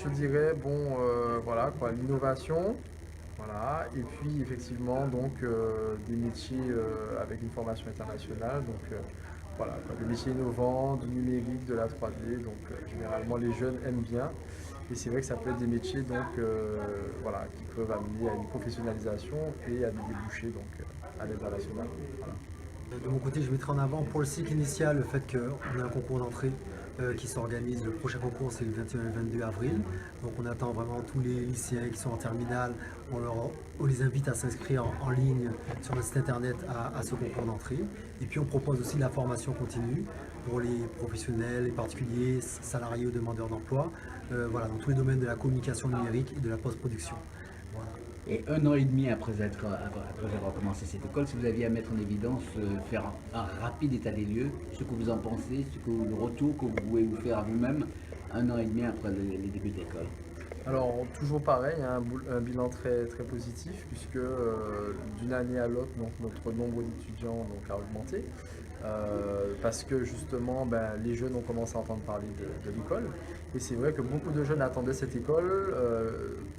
Je dirais, bon, voilà quoi, l'innovation, voilà, et puis effectivement, donc, des métiers avec une formation internationale, donc, voilà, quoi, des métiers innovants, du numérique, de la 3D, donc, généralement les jeunes aiment bien, et c'est vrai que ça peut être des métiers, donc, voilà, qui peuvent amener à une professionnalisation et à des débouchés, donc, à l'international, voilà. De mon côté, je mettrai en avant pour le cycle initial le fait qu'on ait un concours d'entrée qui s'organise. Le prochain concours, c'est le 21 et le 22 avril. Donc on attend vraiment tous les lycéens qui sont en terminale. On les invite à s'inscrire en ligne sur notre site internet à ce concours d'entrée. Et puis on propose aussi de la formation continue pour les professionnels, les particuliers, salariés ou demandeurs d'emploi. Voilà, dans tous les domaines de la communication numérique et de la post-production. Voilà. Et un an et demi après avoir commencé cette école, si vous aviez à mettre en évidence, faire un rapide état des lieux, ce que vous en pensez, le retour que vous pouvez vous faire à vous-même, un an et demi après les débuts de l'école. Alors, toujours pareil, hein, un bilan très, très positif, puisque d'une année à l'autre, donc, notre nombre d'étudiants donc, a augmenté. Parce que justement, ben, les jeunes ont commencé à entendre parler de l'école. Et c'est vrai que beaucoup de jeunes attendaient cette école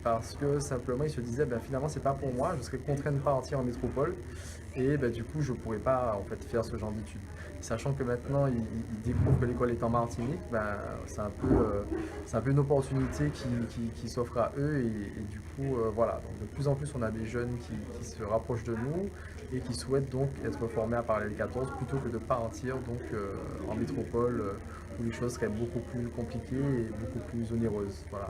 parce que simplement ils se disaient ben, finalement c'est pas pour moi, je serais contraint de partir en métropole et ben, du coup je pourrais pas en fait faire ce genre d'études. Sachant que maintenant ils découvrent que l'école est en Martinique, ben, c'est un peu une opportunité qui s'offre à eux et du coup voilà. Donc de plus en plus on a des jeunes qui se rapprochent de nous et qui souhaitent donc être formés à parler le 14 plutôt que de partir donc en métropole où les choses seraient beaucoup plus compliquées et beaucoup plus onéreuses. Voilà.